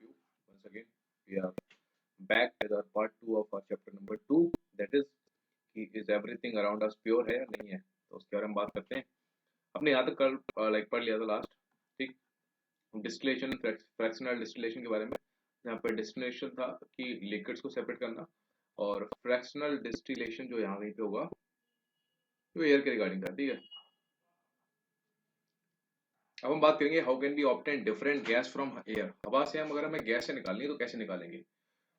you. Once again, we are back with our part 2 of our chapter number 2, that is कि is everything around us pure है या नहीं है, तो उसके बारे में बात करते हैं। हमने यहाँ तक कल पढ़ लिया था लास्ट, ठीक, डिस्टिलेशन फ्रैक्शनल डिस्टिलेशन के बारे में, यहाँ पर डिस्टिलेशन था कि लिक्विड्स को सेपरेट करना, और फ्रैक्शनल डिस्टिलेशन जो यहाँ कहीं पे होगा वो एयर के रिगार्डिंग था, ठीक है। अब हम बात करेंगे how can be obtain different gas from air. हवा से हम अगर हमें गैस से निकालनी है तो कैसे निकालेंगे।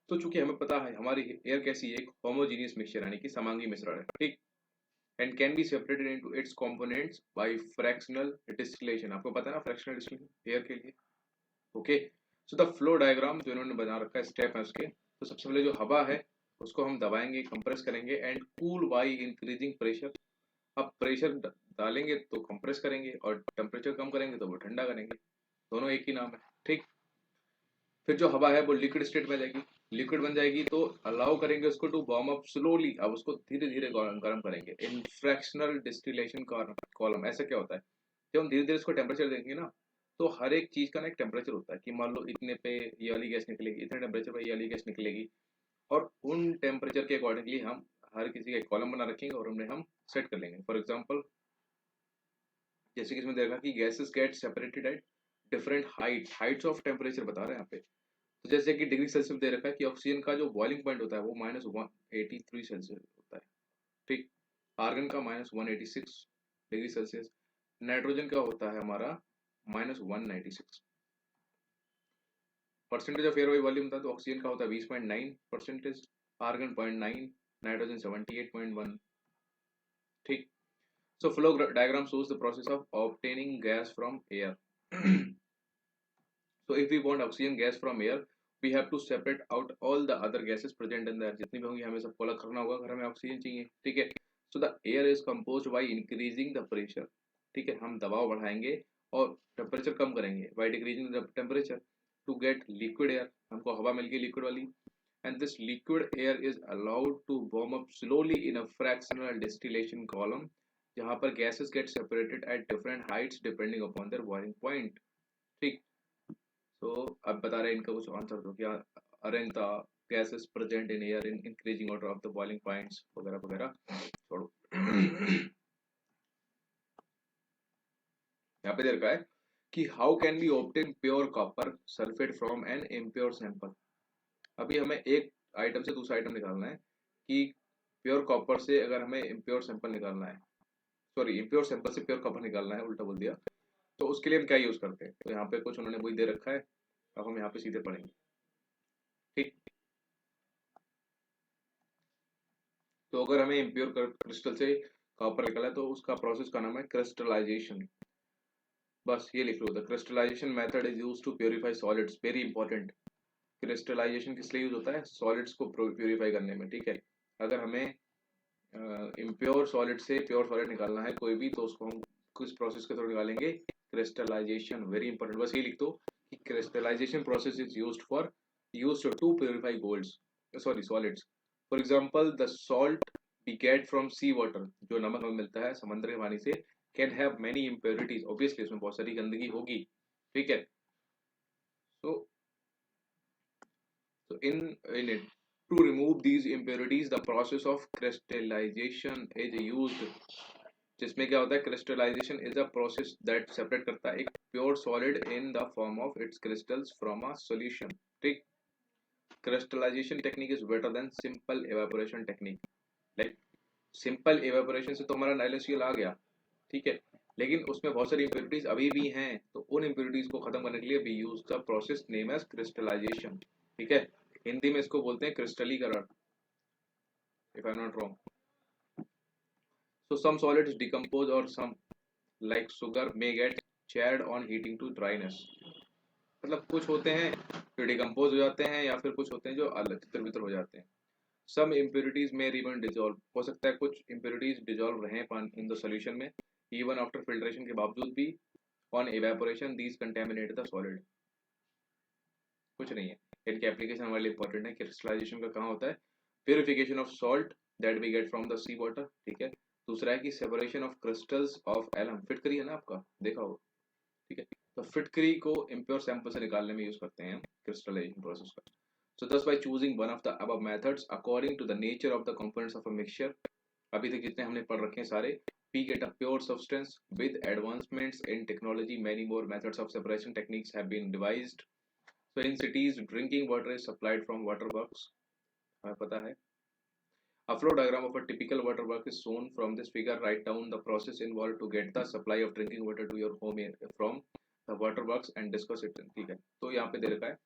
तो चूंकि हमें पता है हमारी एयर कैसी है, एक होमोजीनियस मिक्सचर यानी कि समांगी मिश्रण है, ठीक, and can be separated into its components by fractional distillation. आपको पता है ना फ्रैक्शनल डिस्टिलेशन एयर के लिए, okay. So the flow diagram जो इन्होंने बना रखा है, स्टेप है उसके। तो सबसे पहले जो हवा है उसको हम दबाएंगे, कंप्रेस करेंगे and cool by increasing pressure. अब प्रेशर डालेंगे तो कंप्रेस करेंगे और टेम्परेचर कम करेंगे तो वो ठंडा करेंगे, दोनों एक ही नाम है, ठीक। फिर जो हवा है वो लिक्विड स्टेट में जाएगी, लिक्विड बन जाएगी तो अलाउ करेंगे उसको टू वार्म अप स्लोली। अब उसको धीरे धीरे गर्म करेंगे इन फ्रैक्शनल डिस्टिलेशन कॉलम। ऐसा क्या होता है, जब हम धीरे धीरे इसको टेम्परेचर देंगे ना, तो हर एक चीज का ना एक टेम्परेचर होता है कि मान लो इतने पे ये वाली गैस निकलेगी, इतने टेम्परेचर पे ये वाली गैस निकलेगी, और उन टेम्परेचर के अकॉर्डिंगली हम हर किसी का एक कॉलम बना रखेंगे और उन्हें हम सेट कर लेंगे। फॉर एग्जाम्पल जैसे कि इसमें देखा कि gases get separated at different Heights of temperature बता रहे हैं यहाँ पे। तो जैसे कि डिग्री सेल्सियस दे रखा है कि ऑक्सीजन का जो बॉइलिंग पॉइंट होता है वो -183 सेल्सियस होता है, ठीक। आर्गन का -186 डिग्री सेल्सियस। नाइट्रोजन का होता है हमारा -196। Percentage of air by volume था तो ऑक्सीजन का होता है 20.9%, आर्गन 0.9, नाइट्रोजन 78.1, ठीक। So flow diagram shows the process of obtaining gas from air. So if we want oxygen gas from air, we have to separate out all the other gases present in the air. जितनी भी होंगी हमें सबको अलग करना होगा अगर हमें ऑक्सीजन चाहिए, ठीक है। So the air is composed by increasing the pressure, ठीक है, हम दबाव बढ़ाएंगे और टेम्परेचर कम करेंगे by decreasing the temperature to get liquid air। हमको हवा मिल गई लिक्विड वाली, and this liquid air is allowed to warm up slowly in a fractional distillation column, जहां पर gases get separated at different heights depending upon their boiling point, ठीक। तो अब बता रहे हैं इनका कुछ आंसर दो, क्या arrange the gases present in air in increasing order of the boiling points वगैरह वगैरह छोड़ो। यहाँ पे दे रखा है कि how can be obtain pure copper sulphate from an impure sample. अभी हमें एक आइटम से दूसरा आइटम निकालना है कि प्योर कॉपर से अगर हमें इम्प्योर सैंपल निकालना है, सॉरी इम्प्योर सैंपल से प्योर कॉपर निकालना है, उल्टा बोल दिया। तो उसके लिए हम क्या यूज करते हैं, तो यहाँ पे कुछ उन्होंने वही दे रखा है, अब हम यहाँ पे सीधे पढ़ेंगे, ठीक। तो अगर हमें इम्प्योर क्रिस्टल से कॉपर निकाला है तो उसका प्रोसेस का नाम है क्रिस्टलाइजेशन। बस ये लिख लो, the crystallization method is used to purify solids. Very important, crystallization किस लिए यूज होता है, सॉलिड्स को प्योरीफाई करने में, ठीक है। अगर हमें इम्प्योर सॉलिड से प्योर सॉलिड निकालना है कोई भी, तो उसको हम किस प्रोसेस के थ्रू निकालेंगे, क्रिस्टलाइजेशन। वेरी इंपॉर्टेंट, बस ये लिख दो कि crystallisation process is used to purify golds, sorry solids. For example the salt we get from sea water, जो नमक हमें मिलता है समुद्र के पानी से, can have many impurities, obviously उसमें बहुत सारी गंदगी होगी, ठीक है। So in it, to remove these impurities, the process of crystallization is used, जिसमें क्या होता है, crystallization is a process that separate करता है एक pure solid in the form of its crystals from a solution, ठीक। crystallization technique is better than simple evaporation technique, like simple evaporation से तो हमारा NaCl आ गया, ठीक है, लेकिन उसमें बहुत सारी impurities अभी भी हैं, तो उन impurities को खत्म करने के लिए we use the process name as crystallization, ठीक है। हिंदी में इसको बोलते हैं क्रिस्टलीकरण, if I'm not wrong. So some solids decompose or some like sugar may get charred on heating to dryness. मतलब कुछ होते हैं जो डिकम्पोज हो जाते हैं या फिर कुछ होते हैं जो अलग तितर बितर हो जाते हैं। Some impurities may remain dissolved, हो सकता है कुछ impurities dissolve रहें इन द सॉल्यूशन में even after filtration के बावजूद भी, on evaporation these contaminate the solid। कुछ नहीं है, इनकी एप्लीकेशन हमारे लिए इंपॉर्टेंट है। क्रिस्टलाइजेशन का कहाँ होता है, purification of salt that we get from the sea water, ठीक है। दूसरा है कि separation of crystals of alum, fit करिए ना आपका देखा हो, ठीक है। तो फिटकरी को इम्प्योर सैंपल से निकालने में यूज करते हैं क्रिस्टलाइजेशन प्रोसेस का. So thus by choosing one of the above methods according to the nature of the components of a mixture, अभी तक जितने हमने पढ़ रखे हैं सारे, we get a pure substance. With advancements in technology, many more methods of separation techniques have been devised. So in cities, drinking water is supplied from water works. हमें पता है. A flow diagram of a typical water work is shown from this figure. Write down the process involved to get the supply of drinking water to your home from the water works and discuss it. ठीक है, तो यहाँ पे दे रखा है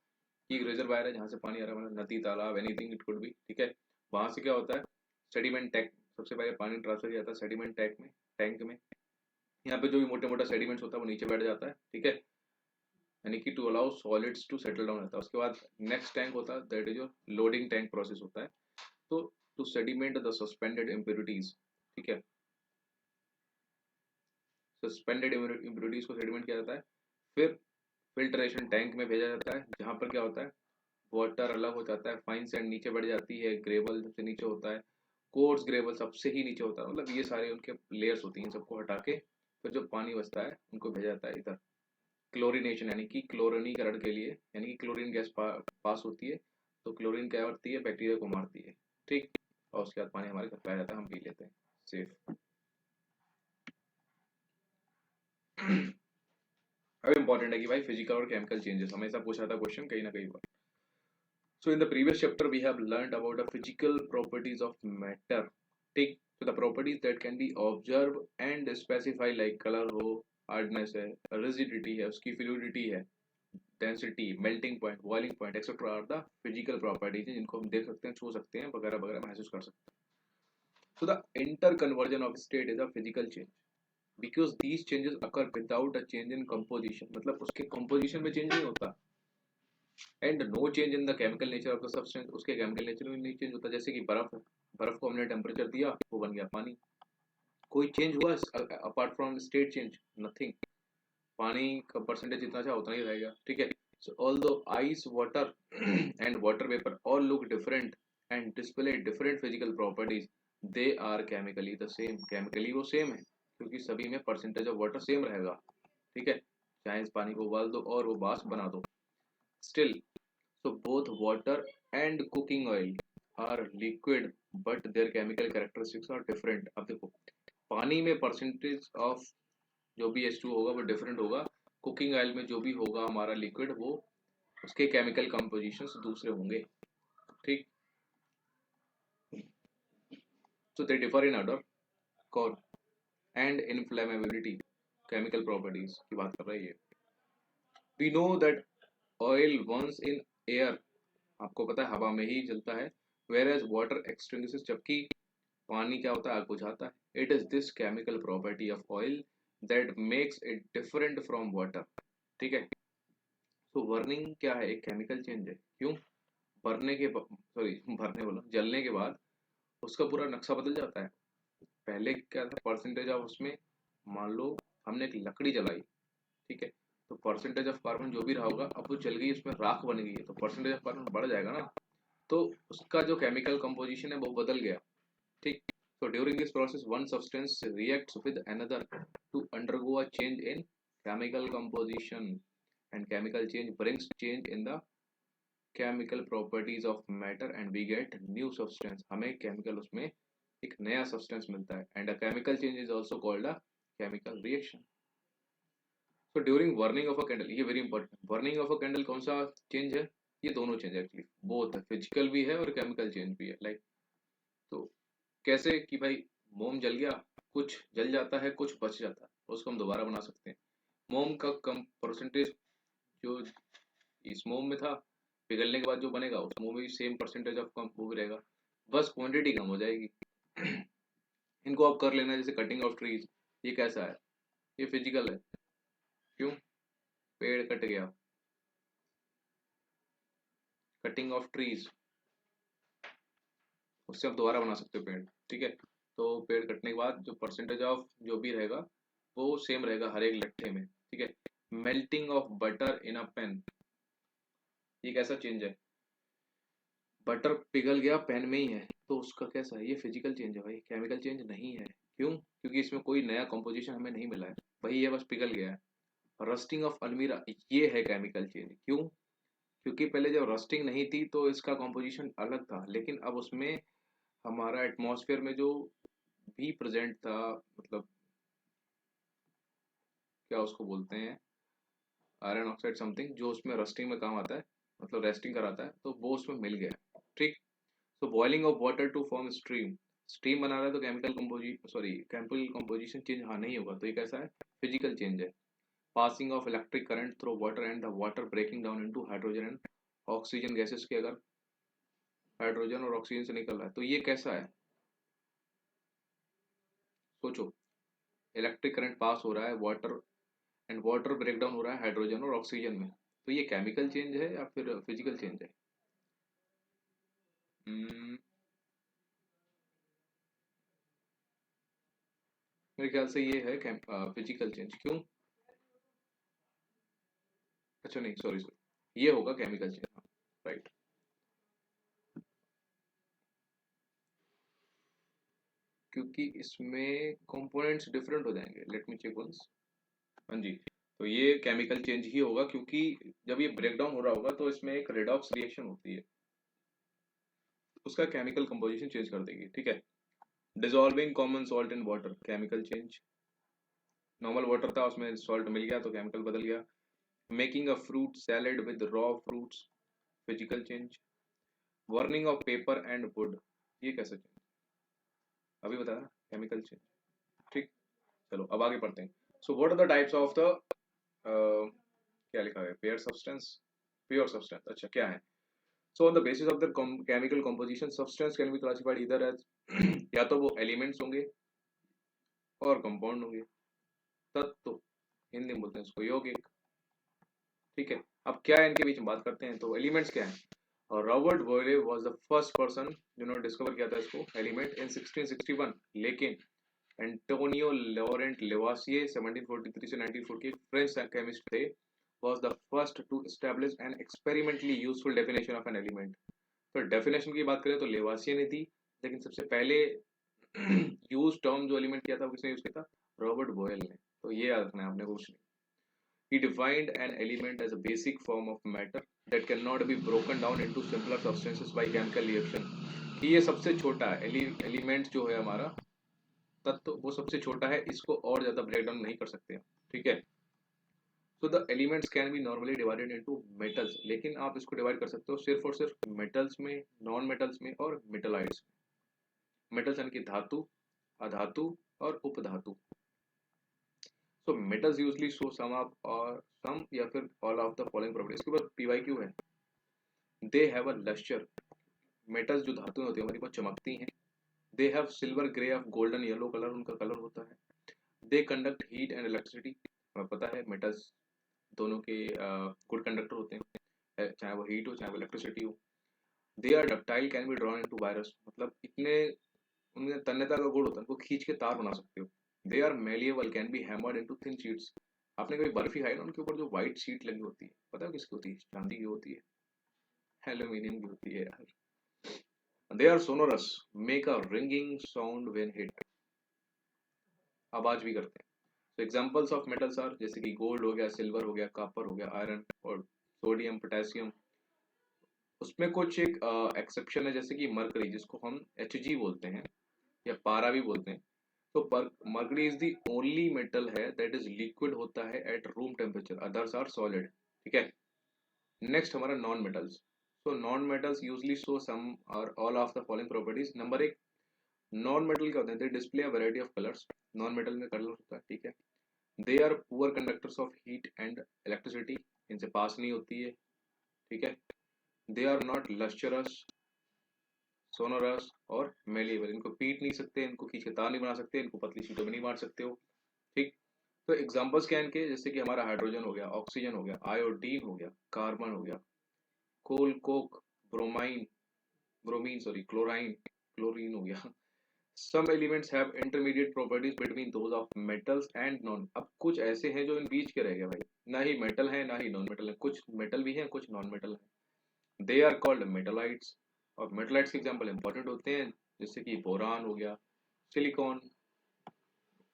कि एक reservoir है जहाँ से पानी आ रहा है, मतलब नदी तालाब एनीथिंग इट कुड बी. ठीक है, वहां से क्या होता है, सेडिमेंट टैंक, सबसे पहले पानी ट्रांसफर किया जाता है सेडिमेंट टैंक में. यहाँ पे जो भी मोटे मोटा सेडिमेंट्स होता है वो नीचे बैठ जाता है. ठीक है, यानी कि to allow solids to settle down रहता है. उसके बाद नेक्स्ट टैंक होता है, that is your loading tank process होता है. तो to sediment the suspended impurities. ठीक है, सस्पेंडेड इम्प्योरिटीज को सेडिमेंट किया जाता है. फिर फिल्ट्रेशन टैंक में भेजा जाता है, जहाँ पर क्या होता है, वाटर अलग हो जाता है, फाइन सैंड नीचे बढ़ जाती है, ग्रेवल सबसे नीचे होता है, कोर्स ग्रेवल सबसे ही नीचे होता है. मतलब ये सारे उनके लेयर्स होती हैं, सबको हटा के फिर जो पानी बचता है उनको भेजा जाता है इधर क्लोरिनेशन, यानी कि क्लोरीनीकरण के लिए, यानी कि क्लोरीन गैस पास होती है. तो क्लोरीन क्या करती है, बैक्टीरिया को मारती है. ठीक, और उसके बाद पानी हमारे घर पे आ जाता है, हम पी लेते हैं सेफ. अब इम्पोर्टेंट है कि भाई फिजिकल और केमिकल चेंजेस हमेशा पूछा था क्वेश्चन कहीं ना कहीं पर. So in the previous chapter we have learned about the physical properties of matter. ठीक, so the properties that can be observed and specify like color हो, hardness है, rigidity है, उसकी fluidity है, density, melting point, boiling point, etc. are the physical properties जिनको हम देख सकते हैं, छू सकते हैं, वगैरह वगैरह महसूस कर सकते हैं. So the interconversion of state is a physical change because these changes occur without a change in composition. मतलब उसके composition में change नहीं होता. And no change in the chemical nature of the substance, उसके केमिकल नेचर में नहीं change होता. जैसे कि बर्फ है, बर्फ को हमने टेम्परेचर दिया वो बन गया पानी. कोई चेंज हुआ apart from state change? Nothing. पानी का परसेंटेज जितना चाहे उतना ही रहेगा. ठीक है, so although ice, water and water vapour all look different and display different physical properties, they are chemically the same. Chemically वो सेम है क्योंकि सभी में परसेंटेज ऑफ वाटर सेम रहेगा. ठीक है, चाहे इस पानी को उबाल दो और वो बास बना दो, still. So both water and cooking oil are liquid but their chemical characteristics are different. अब देखो, पानी में परसेंटेज ऑफ जो भी H2 होगा वो डिफरेंट होगा, कुकिंग ऑयल में जो भी होगा हमारा लिक्विड वो उसके केमिकल कंपोजिशंस दूसरे होंगे. ठीक, so they differ in odor, color and inflammability. Chemical properties की बात कर रही है. We know that oil once in air, आपको पता है हवा में ही जलता है, whereas water extinguishes, जबकि पानी क्या होता है, आग बुझाता है. It is this chemical property of oil that makes it different from water. ठीक है, तो बर्निंग क्या है, एक केमिकल चेंज है. क्यों? भरने के सॉरी भरने बोला, जलने के बाद उसका पूरा नक्शा बदल जाता है. पहले क्या था, परसेंटेज ऑफ उसमें, मान लो हमने एक लकड़ी जलाई, ठीक है, तो परसेंटेज ऑफ कार्बन जो भी रहा होगा, अब वो जल गई, उसमें राख बन गई है, तो परसेंटेज ऑफ कार्बन बढ़ जाएगा ना. तो उसका जो केमिकल कंपोजिशन है वो बदल गया. ठीक, so during this process one substance reacts with another to undergo a change in chemical composition, and chemical change brings change in the chemical properties of matter and we get new substance. हमें chemical उसमें एक नया substance मिलता है, and a chemical change is also called a chemical reaction. So during burning of a candle, ये very important, burning of a candle कौन सा change है, ये दोनों change है एक्चुअली, both है, फिजिकल भी है और केमिकल चेंज भी है. लाइक तो कैसे कि भाई मोम जल गया, कुछ जल जाता है कुछ बच जाता है, उसको हम दोबारा बना सकते हैं. मोम का कम परसेंटेज जो इस मोम में था, पिघलने के बाद जो बनेगा उस मोम में भी सेम परसेंटेज ऑफ कम वो भी रहेगा, बस क्वांटिटी कम हो जाएगी. इनको आप कर लेना. जैसे कटिंग ऑफ ट्रीज, ये कैसा है, ये फिजिकल है. क्यों? पेड़ कट गया, कटिंग ऑफ ट्रीज, उससे आप दोबारा बना सकते हो पेड़. ठीक है, तो पेड़ कटने के बाद जो परसेंटेज ऑफ जो भी रहेगा वो सेम रहेगा हर एक लट्ठे में. ठीक है, melting of butter in a pan, ये कैसा चेंज है, बटर पिघल गया पेन में ही है, तो उसका कैसा है, ये फिजिकल चेंज है भाई, केमिकल चेंज नहीं है. क्यों? क्योंकि इसमें कोई नया कंपोजिशन हमें नहीं मिला है, वही है बस पिघल गया है. रस्टिंग ऑफ अलमीरा, ये है केमिकल चेंज। क्यों? क्योंकि पहले जब रस्टिंग नहीं थी तो इसका कॉम्पोजिशन अलग था, लेकिन अब उसमें हमारा एटमॉस्फेयर में जो भी प्रेजेंट था, मतलब क्या उसको बोलते हैं, आयरन ऑक्साइड समथिंग, जो उसमें रस्टिंग में काम आता है, मतलब रेस्टिंग कराता है, तो वो उसमें मिल गया। ठीक। तो boiling of water to form stream, steam बना रहा है तो केमिकल कंपोजिशन चेंज हाँ नहीं होगा, तो ये कैसा है? फिजिकल चेंज है। Passing of electric current through water and the water breaking down into hydrogen and oxygen gases के, अगर हाइड्रोजन और ऑक्सीजन से निकल रहा है तो ये कैसा है? सोचो, इलेक्ट्रिक करंट पास हो रहा है water and water break down हो रहा है हाइड्रोजन और ऑक्सीजन में, तो ये केमिकल चेंज है या फिर फिजिकल चेंज है? हम्म, मेरे ख्याल से ये है फिजिकल चेंज। क्यों? अच्छा नहीं, सॉरी सॉरी, ये होगा केमिकल चेंज, राइट। क्योंकि इसमें कंपोनेंट्स डिफरेंट हो जाएंगे, लेट मी चेक वंस। हाँ जी, तो ये केमिकल चेंज ही होगा, क्योंकि जब ये ब्रेक डाउन हो रहा होगा तो इसमें एक रेडॉक्स रिएक्शन होती है, उसका केमिकल कंपोजिशन चेंज कर देगी। ठीक है। Dissolving common salt in water, chemical change. Normal water था, उसमें सॉल्ट मिल गया तो केमिकल बदल गया। Making a fruit salad with raw fruits, physical change. Burning of paper and would, ये कैसे चेंज? अभी बताया, केमिकल चेंज। ठीक। चलो अब आगे पढ़ते हैं। So what are the types of the, क्या लिखा है, पेयर सब्सटेंस, प्योर सब्सटेंस, अच्छा क्या है? So on the basis of the chemical composition substance can be classified इधर एज या तो वो एलिमेंट्स होंगे और कंपाउंड होंगे। तत्व, हिंदी में बोलते हैं उसको यौगिक। ठीक है। अब क्या है, इनके बीच में बात करते हैं। तो एलिमेंट्स क्या है? और Robert Boyle was the first person जिन्होंने डिस्कवर किया था इसको एलिमेंट इन 1661, लेकिन एंटोनियो लॉरेंट लेवासिए 1743 से 1940 फ्रेंच केमिस्ट थे, was the first to establish an experimentally useful definition of an element। तो डेफिनेशन की बात करें तो लेवासिए ने दी, लेकिन सबसे पहले यूज टर्म जो एलिमेंट किया था वो किसने यूज किया था? रॉबर्ट बॉयल ने। तो ये याद रखना है आपने कुछ नहीं। He defined an element as a basic form of matter that cannot be broken down into simpler substances by chemical reaction। कि ये सबसे छोटा है एलिमेंट जो है हमारा तत्व, वो सबसे छोटा है, इसको और ज्यादा ब्रेक डाउन नहीं कर सकते हैं। ठीक है। So the elements can be normally divided into metals, लेकिन आप इसको डिवाइड कर सकते हो सिर्फ और सिर्फ मेटल्स में, नॉन मेटल्स में और मेटलाइट्स में। मेटल्स यानी कि धातु, अधातु और उपधातु। So metals usually show some of और सम या फिर all of the following properties. इसके ऊपर पीवाईक्यू है। They have a lustre, metals जो धातुएं होती है हमारी बहुत चमकती हैं। They have silver grey of golden yellow colour, उनका कलर होता है। They conduct heat and electricity, हमें पता है मेटल्स दोनों के गुड कंडक्टर होते हैं, चाहे वो हीट हो चाहे वो इलेक्ट्रिसिटी हो। They are ductile can be drawn into wires, मतलब इतने उनमें तन्यता का गुण होता है, उनको खींच के तार बना सकते हो। They are malleable can be hammered into thin sheets. आपने कभी बर्फी खाई ना, उनके ऊपर जो व्हाइट शीट लगी होती है, पता है किसकी होती है? चांदी की होती है, एल्यूमिनियम की होती है यार। They are sonorous, make a ringing sound when hit, आवाज भी करते हैं। तो एग्जांपल्स ऑफ मेटल्स आर, जैसे कि गोल्ड हो गया, सिल्वर हो गया, कॉपर हो गया, आयरन और सोडियम, पोटेशियम। उसमें कुछ एक एक्सेप्शन है, जैसे कि मरकरी, जिसको हम Hg बोलते हैं या पारा भी बोलते हैं। तो mercury is the only metal है दैट इज लिक्विड होता है at room temperature, others are solid. ठीक है। नेक्स्ट हमारा non metals. So non metals usually show some और all of the following properties. Number एक, नॉन मेटल क्या होते हैं? They display a variety of colours, non metal में colour होता है। ठीक है। They are poor conductors of heat and electricity, इनसे पास नहीं होती है। ठीक है। They are not lustrous, sonorous और मेलिएबल, इनको पीट नहीं सकते, इनको खींच के तार नहीं बना सकते, इनको पतली शीटों में नहीं मार सकते हो। ठीक। तो एग्जांपल्स क्या हैं इनके? जैसे कि हमारा हाइड्रोजन हो गया, ऑक्सीजन हो गया, आयोडीन हो गया, कार्बन हो गया, coal, coke, bromine, bromine sorry, chlorine, chlorine हो गया। Some elements have intermediate properties between those of metals and non. अब कुछ ऐसे हैं जो इन बीच के रह गए भाई, ना ही मेटल है ना ही नॉन मेटल है, कुछ मेटल भी है कुछ नॉन मेटल है। They are called metalloids. और मेटलाइट्स के एग्जांपल इंपॉर्टेंट होते हैं, जैसे कि बोरान हो गया, silicon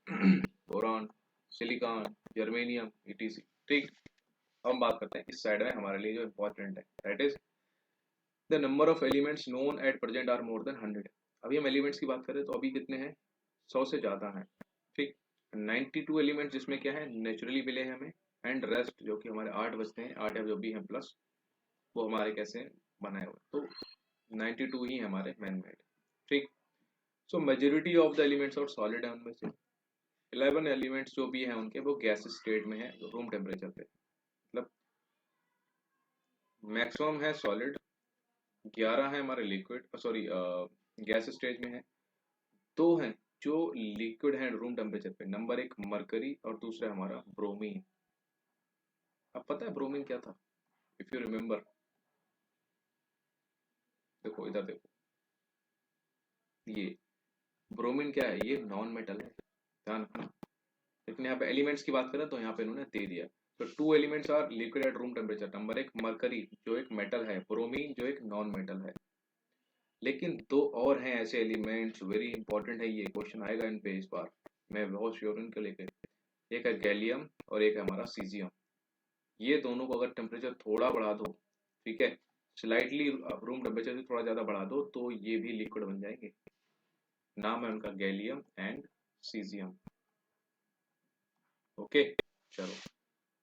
boron, silicon, germanium, etc. ठीक, हम बात करते हैं इस साइड में हमारे लिए जो इम्पोर्टेंट है, that is the number of elements known at present are more than 100। अभी हम एलिमेंट्स की बात करें तो अभी कितने हैं, 100 से ज़्यादा हैं। ठीक, 92 एलिमेंट्स जिसमें क्या है नेचुरली मिले हैं हमें, एंड रेस्ट जो कि हमारे 8 बचते हैं, 8 या जो भी हैं प्लस, वो हमारे कैसे हैं? बनाए हुए, तो 92 ही हमारे मैन मेड। ठीक, सो मेजोरिटी ऑफ द एलिमेंट्स और सॉलिड है, उनमें से 11 एलिमेंट्स जो भी हैं उनके वो गैस स्टेट में है रूम टेम्परेचर पे, मतलब मैक्सिमम है सॉलिड, 11 है हमारे लिक्विड, सॉरी गैस स्टेज में है, 2 हैं जो लिक्विड है रूम टेम्परेचर पे, नंबर 1 मरकरी और दूसरा हमारा ब्रोमीन। अब पता है ब्रोमीन क्या था? इफ यू रिमेम्बर, देखो इधर देखो, ये ब्रोमीन क्या है, ये नॉन मेटल है, ध्यान रखना। लेकिन यहाँ पे एलिमेंट्स की बात करें तो यहाँ पे इन्होंने दे दिया। तो 2 elements are liquid at room temperature, number 1 mercury जो एक मेटल है, ब्रोमीन जो एक नॉन मेटल है। लेकिन 2 और हैं ऐसे एलिमेंट्स, वेरी इंपॉर्टेंट है, ये क्वेश्चन आएगा इन पे इस बार, मैं बहुत श्योर हूँ इनके लेके। एक है गैलियम और एक है हमारा सीजियम। ये दोनों को अगर टेम्परेचर थोड़ा बढ़ा दो, ठीक है, स्लाइटली रूम टेम्परेचर से थोड़ा ज़्यादा बढ़ा दो, तो ये भी लिक्विड बन जाएंगे। नाम है उनका गैलियम एंड सीजियम। ओके, चलो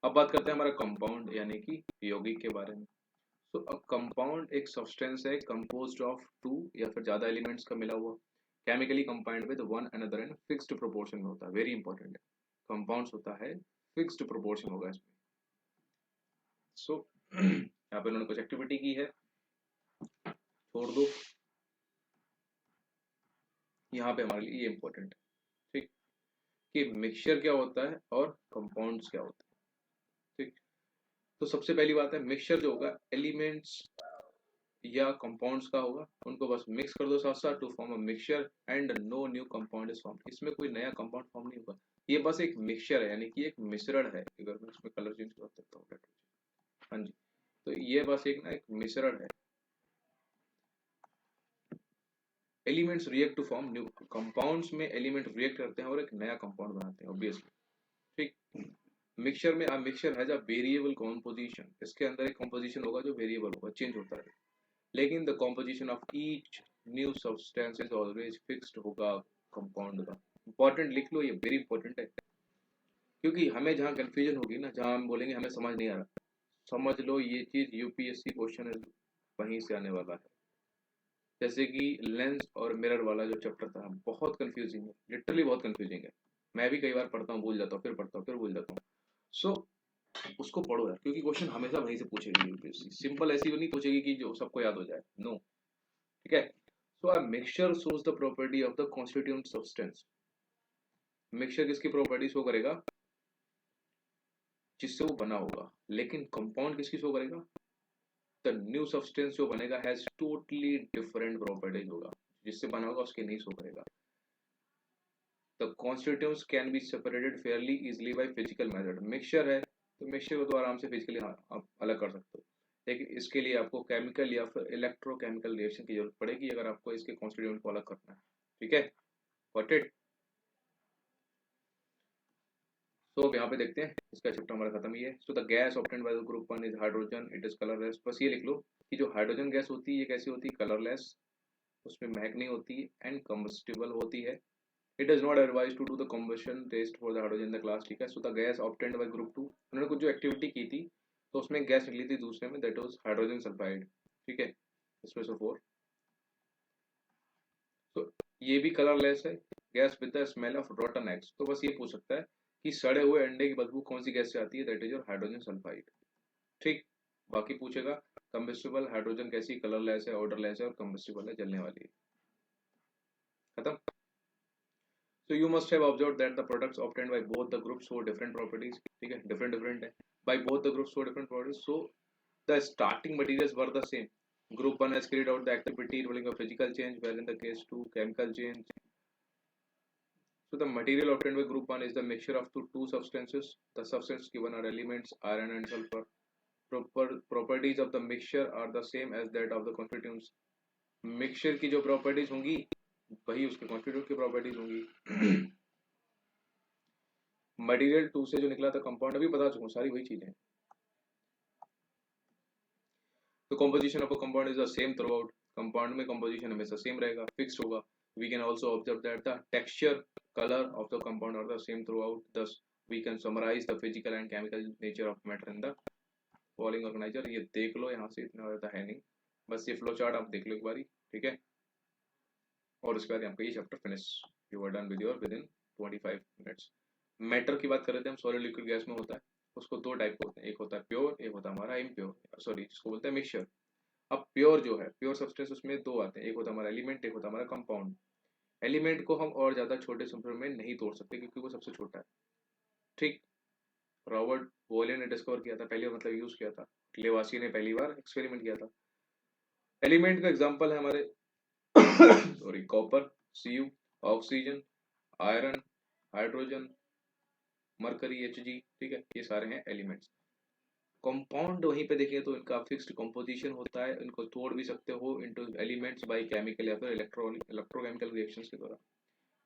अब बात करते हैं हमारा कंपाउंड यानी कि यौगिक के बारे में। तो अ कंपाउंड एक सब्सटेंस है कंपोज्ड ऑफ 2 या फिर ज़्यादा एलिमेंट्स का मिला हुआ, chemically combined with one another in fixed proportion में होता है, वेरी इंपॉर्टेंट है। कंपाउंड्स होता है फिक्स्ड प्रोपोर्शन होगा इसमें। सो यहाँ पे उन्होंने कुछ एक्टिविटी की है, छोड़ दो, यहाँ पे हमारे लिए ये इंपॉर्टेंट है। ठीक, कि मिक्सचर क्या होता है और कंपाउंड्स क्या होता है। ठीक, तो सबसे पहली बात है मिक्सचर जो होगा एलिमेंट्स या कंपाउंड्स का होगा, उनको बस मिक्स कर दो साथ साथ to form a mixture and no new compound is form. इसमें कोई नया कंपाउंड फॉर्म नहीं होगा, ये बस एक मिक्सचर है यानी कि एक मिश्रण है। अगर मैं इसमें कलर चेंज कर देता हूँ, हाँ जी, तो ये बस एक ना एक मिश्रण है। Elements react to form new compounds में एलिमेंट रिएक्ट करते हैं और एक नया कंपाउंड बनाते हैं ऑब्वियसली। ठीक, मिक्सचर में mixture has a variable composition, इसके अंदर एक कॉम्पोजिशन होगा जो वेरिएबल होगा, चेंज होता है, लेकिन the composition of each new substance is always fixed होगा कंपाउंड का। इंपॉर्टेंट लिख लो, ये वेरी इंपॉर्टेंट है, क्योंकि हमें जहाँ कंफ्यूजन होगी ना, जहाँ हम बोलेंगे हमें समझ नहीं आ रहा, समझ लो ये चीज यूपीएससी क्वेश्चन वहीं से आने वाला है। जैसे कि लेंस और मिरर वाला जो चैप्टर था, बहुत कंफ्यूजिंग है, लिटरली बहुत कंफ्यूजिंग है। मैं भी कई बार पढ़ता हूँ भूल जाता हूँ, फिर पढ़ता हूँ फिर भूल जाता हूँ। सो उसको पढ़ो यार, क्योंकि क्वेश्चन हमेशा वहीं से पूछेगी यूपीएससी, सिंपल ऐसी नहीं पूछेगी कि जो सबको याद हो जाए, नो। ठीक है, so a mixture shows the property of the constituent substance. Mixture किसकी प्रॉपर्टी शो करेगा? जिससे वो बना होगा। लेकिन कंपाउंड किसकी शो करेगा? द न्यू सब्सटेंस जो बनेगा हैज टोटली डिफरेंट प्रॉपर्टीज होगा, जिससे बना होगा उसके नहीं शो करेगा। The constituents can be separated Fairlie easily by physical method. Mixture है तो मिक्सचर को तो आराम से फिजिकली आप अलग कर सकते हो, लेकिन इसके लिए आपको केमिकल या फिर इलेक्ट्रोकेमिकल रिएक्शन की जरूरत पड़ेगी अगर आपको इसके कॉन्स्टिट्यूएंट को अलग करना है। ठीक है, गॉट इट। सो अब यहाँ पे देखते हैं, इसका चैप्टर हमारा खत्म ही है। So the gas obtained by the group one is hydrogen, it is colourless. बस ये लिख लो कि जो हाइड्रोजन गैस होती है ये कैसी होती है? कलरलेस, उसमें महक नहीं होती एंड कंबस्टिबल होती है। It is not advise to do the combustion test for the hydrogen in the class. ठीक है, so the gas obtained by group two, उन्होंने कुछ जो एक्टिविटी की थी तो उसमें गैस निकली थी दूसरे में, दैट वाज हाइड्रोजन सल्फाइड। ठीक है, इसमें से 4। तो ये भी कलरलेस है, gas with the smell of रॉटन eggs. तो बस ये पूछ सकता है कि सड़े हुए अंडे की बदबू कौन सी गैस से आती है? That is your hydrogen sulphide. ठीक, बाकी पूछेगा कंबस्टिबल हाइड्रोजन कैसी, कलरलेस है, ऑर्डरलेस है और कंबस्टिबल है, जलने वाली है। खत्म। So you must have observed that the products obtained by both the groups show different properties. ठीक है, different है, by both the groups show different properties. So the starting materials were the same. Group 1 has carried out the activity involving a physical change, where in the case 2 chemical change. So the material obtained by group 1 is the mixture of two substances. The substances given are elements iron and sulfur. Properties of the mixture are the same as that of the constituents. Mixture की जो properties होंगी वही उसके constitute की properties होंगी। Material 2 से जो निकला था कंपाउंड, अभी बता चुका हूँ, सारी वही चीजें। तो composition of a compound is the same throughout, compound में composition हमेशा सेम रहेगा, फिक्स्ड होगा। We can also observe that the texture, color of the compound are the same throughout. Thus, we can summarize the physical and chemical nature of matter in the following organizer। ये देख लो, यहाँ से इतना ज़्यादा है नहीं, बस ये फ्लो चार्ट आप देख लो एक बारी, ठीक है। और उसके बाद आपका ये chapter finish, you are done with your within 25 minutes. Matter की बात कर रहे थे हम, सॉलिड लिक्विड गैस में होता है, उसको दो टाइप के होते हैं, एक होता है प्योर, एक होता है हमारा इम्प्योर, सॉरी जिसको बोलते हैं मिक्सचर। अब प्योर जो है, प्योर सब्सटेंस, उसमें दो आते हैं, एक होता है हमारा एलिमेंट, एक होता है हमारा कंपाउंड। एलिमेंट को हम और ज्यादा छोटे समूह में नहीं तोड़ सकते क्योंकि वो सबसे छोटा है, ठीक। रॉबर्ट बोले ने डिस्कवर किया था पहली बार, मतलब यूज किया था, लेवासी ने पहली बार एक्सपेरिमेंट किया था। एलिमेंट का एग्जांपल है हमारे sorry copper, Cu, oxygen, iron, hydrogen, mercury, Hg, ठीक है, ये सारे हैं एलिमेंट्स। कंपाउंड वहीं पे देखें तो इनका फिक्स्ड कंपोजिशन होता है, इनको तोड़ भी सकते हो इनटू एलिमेंट्स बाय केमिकल या फिर इलेक्ट्रोकेमिकल रिएक्शंस के द्वारा।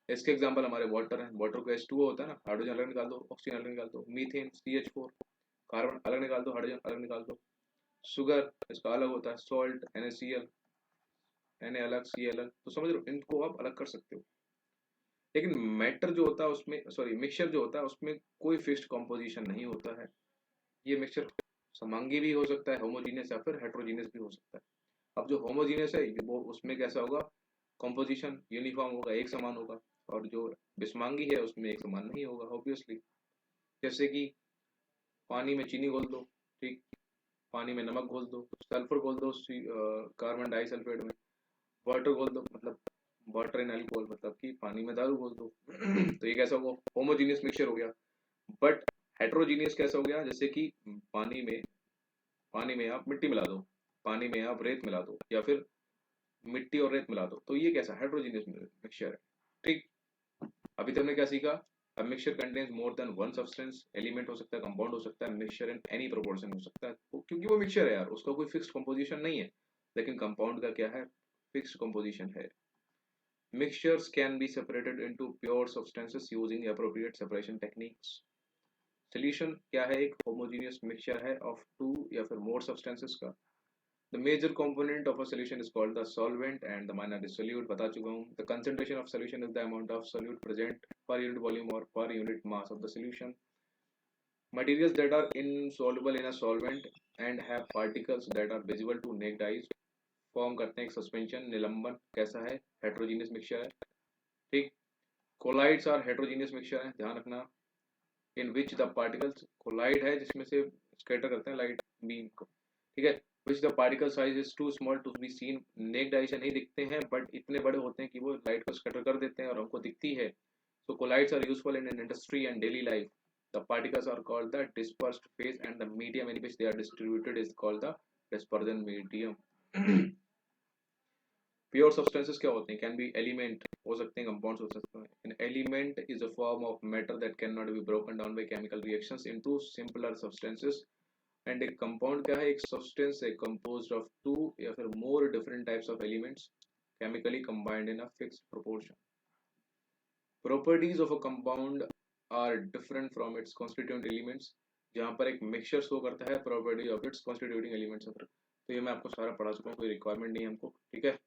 इसके एग्जांपल हमारे वाटर हैं, वाटर को H2O होता है ना, हाइड्रोजन अलग निकाल दो, ऑक्सीजन अलग निकाल दो, मीथेन CH4, कार्बन अलग निकाल दो, हाइड्रोजन अलग निकाल दो, शुगर इसका अलग होता है, सॉल्ट NaCl, Na अलग, C अलग, तो समझ लो इनको आप अलग कर सकते हो। लेकिन मैटर जो होता है उसमें, सॉरी मिक्सचर जो होता है उसमें कोई फिक्स्ड कॉम्पोजिशन नहीं होता है। ये मिक्सचर समांगी भी हो सकता है, होमोजीनियस या फिर हेट्रोजीनियस भी हो सकता है। अब जो होमोजीनियस है वो उसमें कैसा होगा, कॉम्पोजिशन यूनिफॉर्म होगा, एक समान होगा, और जो विषमांगी है उसमें एक समान नहीं होगा ऑब्वियसली। जैसे कि पानी में चीनी घोल दो, ठीक, पानी में नमक घोल दो, सल्फर घोल दो कार्बन डाइसल्फेट में, वाटर घोल दो, मतलब वाटर इन अल्कोहल, मतलब कि पानी में दारू घोल दो तो ये कैसा होगा, होमोजीनियस मिक्सचर हो गया। बट हेट्रोजीनियस कैसा हो गया, जैसे कि पानी में आप मिट्टी मिला दो, पानी में आप रेत मिला दो, या फिर मिट्टी और रेत मिला दो, तो ये कैसा हेट्रोजीनियस मिक्सचर है, ठीक। अभी तक हमने क्या सीखा, a mixture contains more than one substance, element हो सकता है, कंपाउंड हो सकता है, मिक्सचर इन एनी प्रोपोर्शन हो सकता है, क्योंकि वो मिक्सचर है यार, उसका कोई फिक्स्ड कंपोजिशन नहीं है। लेकिन कंपाउंड का क्या है, फिक्स्ड कंपोजिशन है। Mixtures can be separated into pure substances using appropriate separation techniques. Solution क्या है, एक homogeneous mixture है of two या फिर more substances का। The major component of a solution is called the solvent and the minor is solute, बता चुका हूँ। The concentration of solution is the amount of solute present per unit volume or per unit mass of the solution. Materials that are insoluble in a solvent and have particles that are visible to naked eyes form करते हैं एक suspension, निलंबन कैसा है, heterogeneous mixture है, ठीक। Collides are heterogeneous mixture है, ध्यान रखना। इन विच द पार्टिकल्स, कोलाइड है जिसमें से स्कैटर करते हैं लाइट बीम को, ठीक है। Which the particle size is too small to be seen, naked eye से नहीं दिखते हैं बट इतने बड़े होते हैं कि वो लाइट को स्कैटर कर देते हैं और हमको दिखती है। So colloids are useful in industry and daily life. The particles are called the dispersed phase and the medium in which they are distributed is called the dispersion medium. Pure substances क्या होते हैं, can be element हो सकते हैं, compounds हो सकते हैं। An element is a form of matter that can not be broken down by chemical reactions into simpler substances. And एक कंपाउंड क्या है, एक सब्सटेंस है कंपोज्ड ऑफ टू या फिर more different types of elements chemically combined in a fixed proportion. Properties of a compound are different from its constituent elements. जहाँ पर एक मिक्सचर शो करता है property of its constituting elements. तो ये मैं आपको सारा पढ़ा चुका हूँ, कोई रिक्वायरमेंट नहीं है हमको, ठीक है।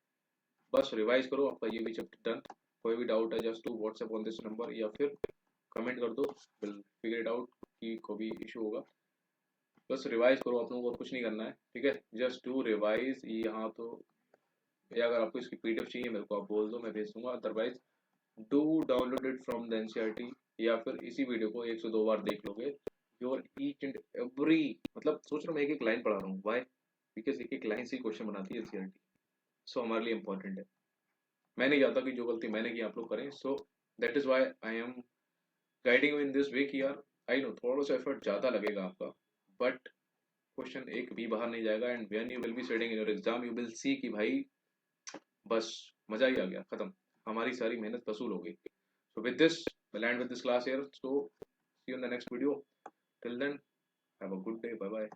बस रिवाइज करो, आपका ये भी चैप्टर डन। कोई भी डाउट है just to WhatsApp on this number या फिर कमेंट कर दो, विल फिगर इट आउट कि कोई भी इशू होगा। बस रिवाइज करो, आप लोगों को और कुछ नहीं करना है, ठीक है। Just do revise. यहाँ तो या अगर आपको इसकी PDF चाहिए मेरे को आप बोल दो, मैं भेज दूंगा। Otherwise do download it from the NCERT, या फिर इसी वीडियो को 1 से 2 बार देख लोगे। योर ईच एंड एवरी, मतलब सोच रहा हूँ मैं एक एक लाइन पढ़ा रहा हूँ, वाई, बिकॉज एक एक लाइन से क्वेश्चन बनाती है NCERT, सो हमारे लिए इंपॉर्टेंट है। मैं नहीं चाहता कि जो गलती मैंने की आप लोग करें, so that is why I am guiding you in this way कि यार आई नो थोड़ा सा एफर्ट ज़्यादा लगेगा आपका, बट क्वेश्चन एक भी बाहर नहीं जाएगा। And when you will be sitting in your exam you will see कि भाई बस मजा ही आ गया, खत्म, हमारी सारी मेहनत वसूल हो गई। So with this we'll end with this class here, so see you in the next video. Till then, have a good day, bye bye.